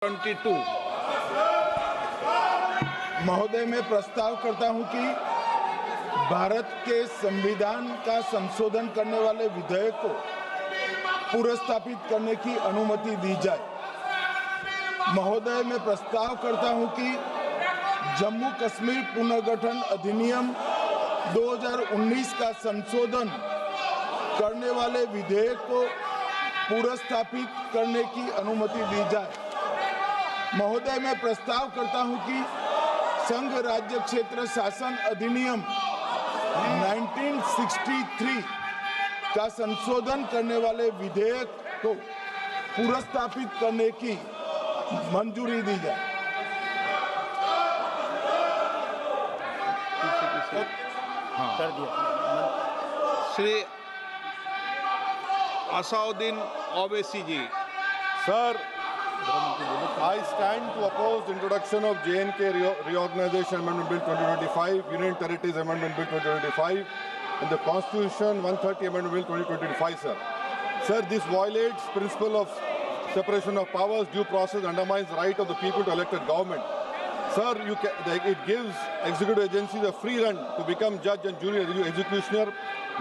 22 महोदय, मैं प्रस्ताव करता हूं कि भारत के संविधान का संशोधन करने वाले विधेयक को पुनर्स्थापित करने की अनुमति दी जाए। महोदय, मैं प्रस्ताव करता हूं कि जम्मू कश्मीर पुनर्गठन अधिनियम 2019 का संशोधन करने वाले विधेयक को पुनर्स्थापित करने की अनुमति दी जाए। महोदय, मैं प्रस्ताव करता हूं कि संघ राज्य क्षेत्र शासन अधिनियम 1963 का संशोधन करने वाले विधेयक को पुनर्स्थापित करने की मंजूरी दी जाए। कर दिया। श्री असाउद्दीन ओवैसी जी। Sir, I stand to oppose the introduction of J&K Reorganization Amendment Bill 2025, Union Territories Amendment Bill 2025, and the Constitution 130 Amendment Bill 2025, sir. Sir, this violates principle of separation of powers, due process, undermines the right of the people to elect a government. Sir, it gives executive agencies a free run to become judge and jury executioner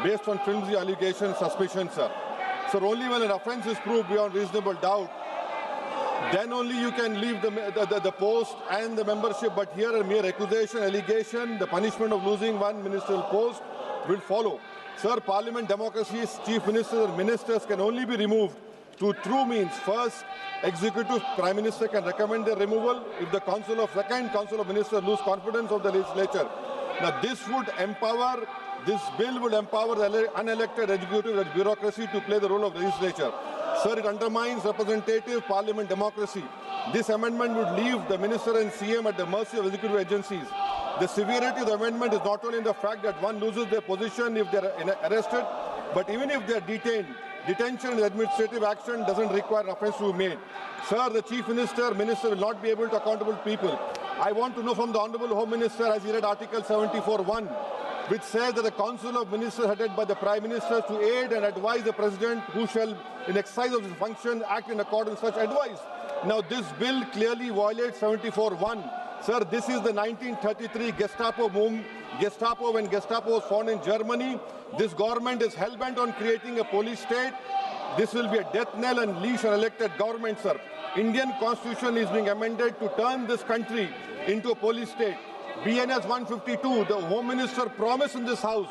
based on flimsy allegations, suspicions, sir. Sir, only when an offence is proved beyond reasonable doubt, then only you can leave the post and the membership. But here a mere accusation, allegation, the punishment of losing one ministerial post will follow. Sir, parliament democracy's chief ministers and ministers can only be removed through true means. First, executive prime minister can recommend their removal if the second council of ministers lose confidence of the legislature. Now this bill would empower the unelected executive bureaucracy to play the role of legislature. Sir, it undermines representative parliament democracy. This amendment would leave the minister and CM at the mercy of executive agencies. The severity of the amendment is not only in the fact that one loses their position if they are arrested, but even if they are detained. Detention and administrative action doesn't require an offence to be made. Sir, the chief minister will not be able to accountable people. I want to know from the Honourable Home Minister, as he read Article 74(1), which says that the Council of Ministers headed by the Prime Minister to aid and advise the President who shall, in exercise of his function, act in accordance with such advice. Now, this bill clearly violates 74(1). Sir, this is the 1933 Gestapo when Gestapo was found in Germany. This government is hell-bent on creating a police state. This will be a death knell and leash an elected government, sir. Indian Constitution is being amended to turn this country into a police state. BNS 152, the Home Minister promised in this House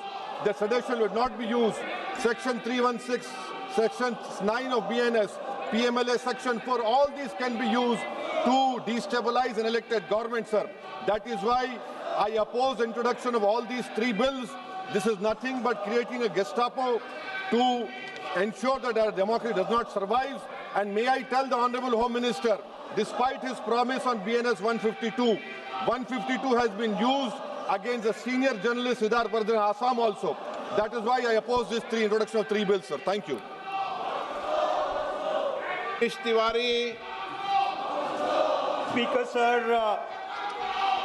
that sedition would not be used. Section 316, Section 9 of BNS, PMLA Section 4, all these can be used to destabilize an elected government, sir. That is why I oppose the introduction of all these three bills. This is nothing but creating a Gestapo to ensure that our democracy does not survive. And may I tell the Honourable Home Minister, despite his promise on BNS 152, 152 has been used against a senior journalist, Siddharth Vardhan, Assam also. That is why I oppose this introduction of three bills, sir. Thank you. Tiwari. Speaker, sir,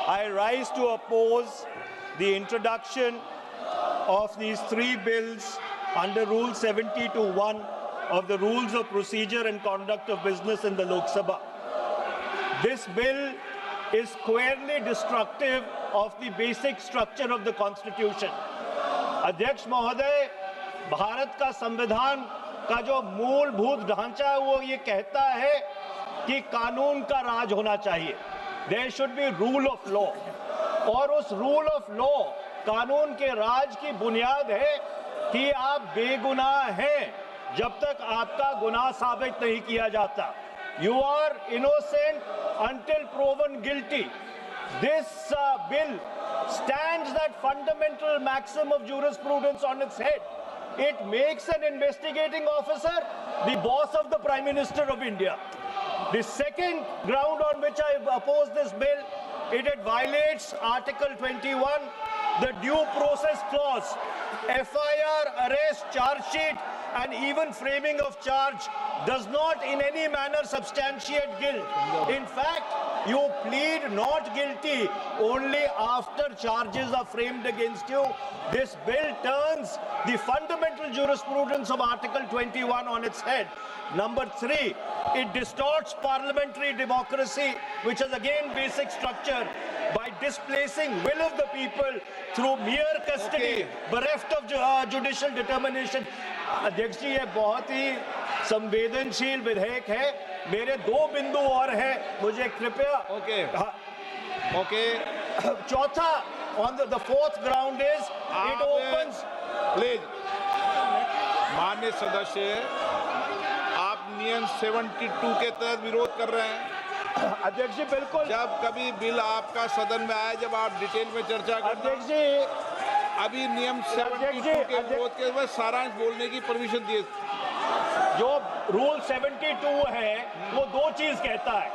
I rise to oppose the introduction of these three bills under Rule 70(1) of the Rules of Procedure and Conduct of Business in the Lok Sabha. This bill is squarely destructive of the basic structure of the Constitution. अध्यक्ष महोदय, भारत का संविधान का जो मूलभूत ढांचा है वो ये कहता है कि कानून का राज होना चाहिए. There should be rule of law. और उस rule of law, कानून के राज की बुनियाद है कि आप बेगुनाह हैं जब तक आपका गुनाह साबित नहीं किया जाता. You are innocent until proven guilty. This bill stands that fundamental maxim of jurisprudence on its head. It makes an investigating officer the boss of the Prime Minister of India. The second ground on which I oppose this bill, it violates Article 21, the due process clause. FIR, arrest, charge sheet and even framing of charge does not in any manner substantiate guilt. In fact, you plead not guilty only after charges are framed against you. This bill turns the fundamental jurisprudence of Article 21 on its head. Number 3, it distorts parliamentary democracy, which is again basic structure, by displacing will of the people through mere custody, bereft of judicial determination. अध्यक्ष जी, ये बहुत ही संवेदनशील विधेयक है. मेरे 2 बिंदु और हैं, मुझे कृपया. ओके. चौथा, on the fourth ground is it opens. Please माननीय सदस्य, आप नियम 72 के तहत विरोध कर रहे हैं. अध्यक्ष जी बिल्कुल. जब कभी बिल आपका सदन में आए, जब आप डिटेल में चर्चा करना. अध्यक्ष जी, अभी नियम 72 के विरोध के बाद सारांश बोलने की परमिशन दिए. जो रूल 72 है वो 2 चीज कहता है.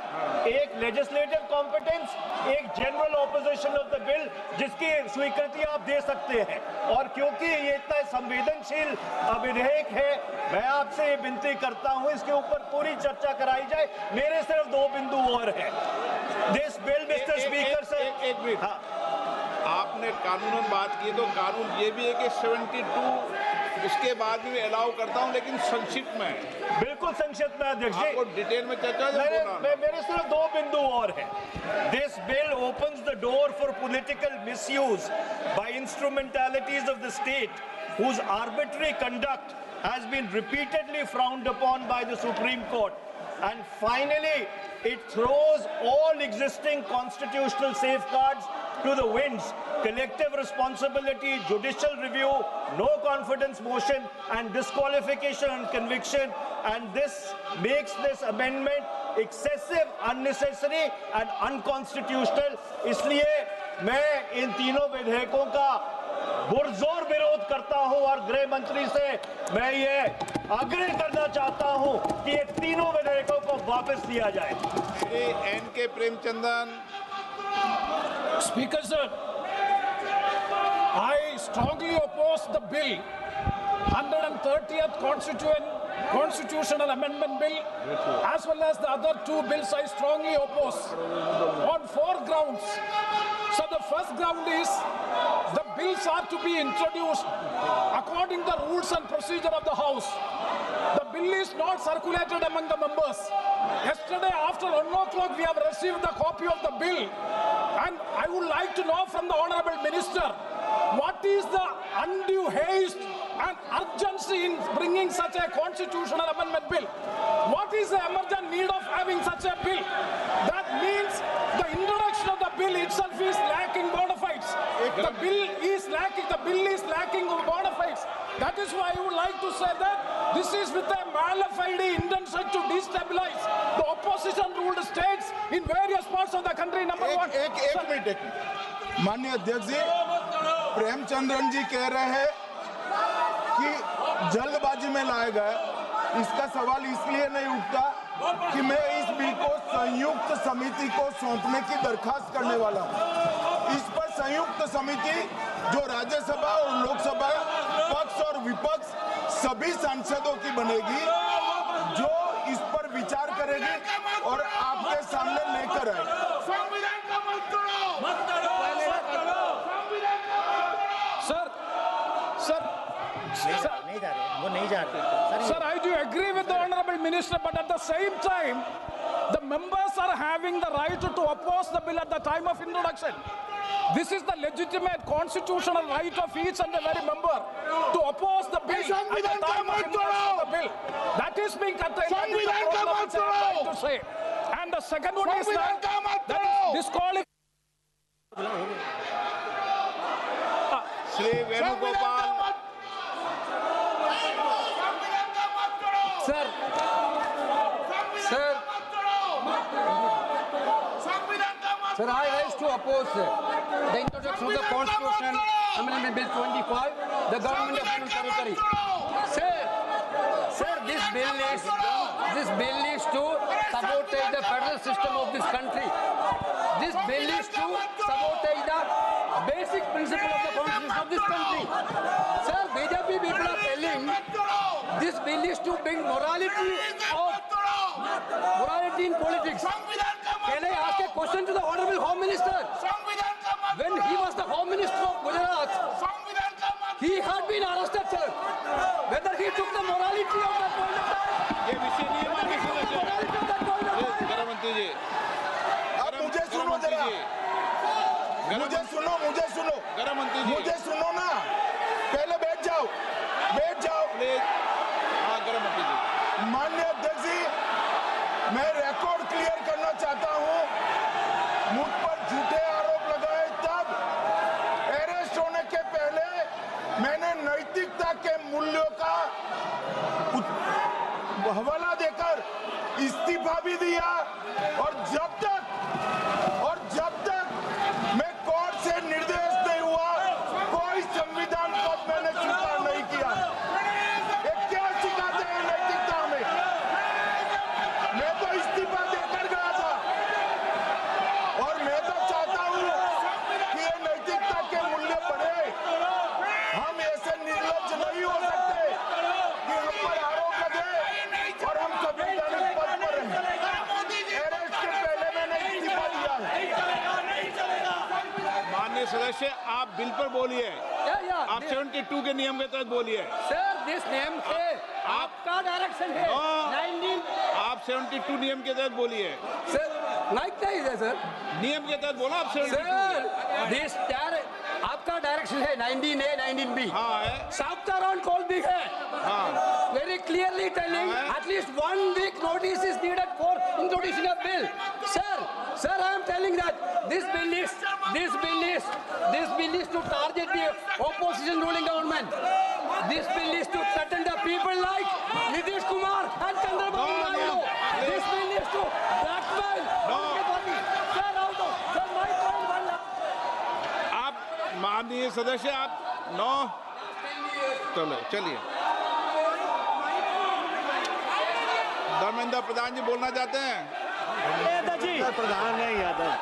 एक लेजिस्लेटिव कॉम्पिटेंस, एक general opposition of the bill, जिसकी स्वीकृति आप दे सकते हैं. और क्योंकि ये इतना संवेदनशील विधेयक है, मैं आपसे ये विनती करता हूं इसके ऊपर पूरी चर्चा कराई जाए. मेरे सिर्फ 2 बिंदु और हैं. This bill, mister speaker sir, एक मिनट. आपने कानूनन बात की, तो कानून ये भी है कि 72 उसके बाद भी अलाउ करता हूं, लेकिन संक्षिप्त में है. बिल्कुल संक्षिप्त में अध्यक्ष जी. आपको डिटेल में चर्चा मेरे सिर्फ 2 बिंदु और हैं. This bill opens the door for political misuse by instrumentalities of the state whose arbitrary conduct has been repeatedly frowned upon by the Supreme Court. And finally, it throws all existing constitutional safeguards to the winds. Collective responsibility, judicial review, no confidence motion, and disqualification and conviction. And this makes this amendment excessive, unnecessary, and unconstitutional. इसलिए मैं इन तीनों विधेयकों का पुरजोर विरोध करता हूं और गृह मंत्री से मैं ये आग्रह करना चाहता हूं कि ये तीनों विधेयकों को वापस लिया जाए. Shri N.K. Premachandran. Speaker sir, I strongly oppose the bill, 130th Constitutional Amendment Bill, as well as the other 2 bills I strongly oppose on 4 grounds. So the first ground is the bills are to be introduced according to the rules and procedure of the House. The bill is not circulated among the members. Yesterday after 1 o'clock we have received the copy of the bill, and I would like to know from the Honorable Minister, what is the undue haste and urgency in bringing such a constitutional amendment bill? What is the emergent need of having such a bill? That means the introduction of the bill itself is lacking bona fides. The bill is lacking bona fides. That is why I would like to say that this is with a mala fide intention to destabilize the opposition ruled states in various parts of the country. Number 1. एक minute. माननीय अध्यक्ष जी, प्रेमचंद्रन जी कह रहे हैं कि जल्दबाजी में लाया गया. इसका सवाल इसलिए नहीं उठता कि मैं इस बिल को संयुक्त समिति को सौंपने की दरखास्त करने वाला हूं. इस पर संयुक्त समिति जो राज्यसभा और लोकसभा पक्ष और विपक्ष सभी सांसदों की बनेगी, जो इस पर विचार करेगी और आपके सामने लेकर आएगी. Sir, I do agree with the Honorable Minister, but at the same time, the members are having the right to oppose the bill at the time of introduction. This is the legitimate constitutional right of each and every member to oppose the bill at the time of introduction of the bill. That is being contained. That is the problem which I am trying to say. And the second one is that is disqualification. Shri Venugopal. Sir, I rise to oppose the introduction of the Constitution Amendment Bill 25, the Government of Union Territory. Sir, this bill is to sabotage the federal system of this country. This bill is to sabotage the basic basic principle of the constitution of this country. Sir, BJP people are telling this bill is to bring morality in politics. Can I ask a question to the Honorable Home Minister? When he was the Home Minister of Gujarat, he had been arrested, sir. Whether he took the morality of that point of time, ये विषय नहीं है माननीय सदस्य। morality of that point of time. गृह मंत्री जी, अब मुझे सुनो जरा, मुझे सुनो गृह मंत्री जी, मुझे सुनो ना, पहले बैठ जाओ। प्लीज। हाँ, गृह मंत्री जी। माननीय अध्यक्ष जी, मैं रिकॉर्ड क्लियर करना चाहता हूं। मुझ पर झूठे आरोप लगाए तब अरेस्ट होने के पहले मैंने नैतिकता के मूल्यों का हवाला देकर इस्तीफा भी दिया और जब तक मैं कोर्ट से निर्देश नहीं हुआ कोई संविधान को मैंने स्वीकार नहीं किया। ये क्या सिखाते हैं नैतिकता में? मैं तो इस्तीफा देकर गया था और मैं तो चाहता हूं कि ये नैतिकता के मूल्य बढ़े। हम ऐसे निर्लज्ज नहीं हो सकते कि हम पर आरोप लगे और हम संवैधानिक पद पर रहें। अरेस्ट के पहले मैंने इस्तीफा दिया है। माननीय सदस्य, आप बिल पर बोलिए। आप 72 के नियम के तहत बोलिए। Sir, this name है, आपका डायरेक्शन है। 19 आप 72 नियम के तहत बोलिए। सर, लाइक नहीं है सर। नियम के तहत बोला आप 72। सर, this आपका डायरेक्शन है 19A, 19B। हाँ है। Southern code भी है। हाँ। Very clearly telling at least 1 week notice is needed for introducing a bill. Sir, I am telling that this bill is to target the opposition ruling government. This bill is to threaten the people like Nitish Kumar and Chandrababu Naidu. This bill is to blackmail. Sir, my point. आप माननीय सदस्य, आप 9 चलिए। धर्मेंद्र प्रधान जी बोलना चाहते हैं? प्रधान है यादव।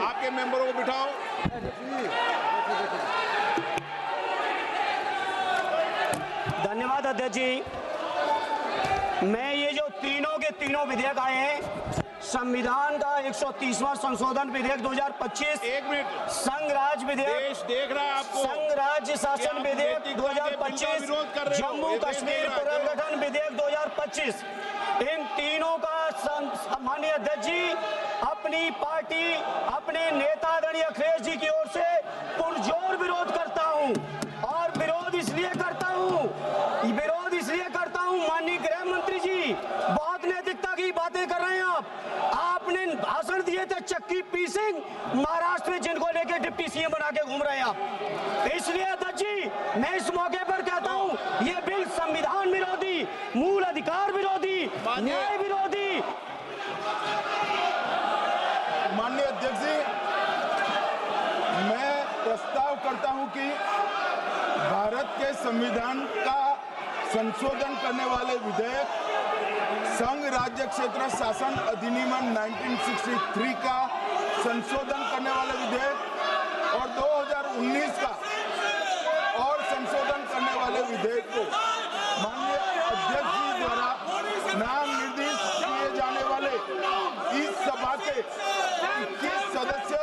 आपके मेंबरों को बिठाओ। धन्यवाद अध्यक्ष जी। मैं ये जो तीनों के तीनों विधेयक आए हैं, संविधान का 130वां संशोधन विधेयक 2025, 1 मिनट, संघ राज्य विधेयक, देश देख रहा है आपको, संघ राज्य शासन विधेयक नैतिकता के बिल का 2025, विरोध कर रहे हो। जम्मू कश्मीर पुनर्गठन विधेयक 2025, इन तीनों का माननीय अध्यक्ष जी अपनी पार्टी, अपने नेता आदरणीय अखिलेश जी की ओर से पुरजोर विरोध करता हूं। और विरोध इसलिए करता हूं माननीय गृह मंत्री जी, बहुत नैतिकता की बातें कर रहे हैं आपने भाषण दिए थे चक्की पी सिंह महाराष्ट्र में, जिनको लेके डिप्टी सीएम बना के घूम रहे हैं आप। इसलिए अध्यक्ष जी मैं इस मौके पर कहता हूं ये बिल संविधान विरोधी, मूल अधिकार विरोधी, न्याय विरोधी। माननीय अध्यक्ष जी, मैं प्रस्ताव करता हूं कि भारत के संविधान का संशोधन करने वाले विधेयक, संघ राज्य क्षेत्र शासन अधिनियम 1963 का संशोधन करने वाले विधेयक और 2019 का और संशोधन करने वाले विधेयक को माननीय अध्यक्ष जी द्वारा नाम निर्देशित किए जाने वाले इस सभा के 21 सदस्य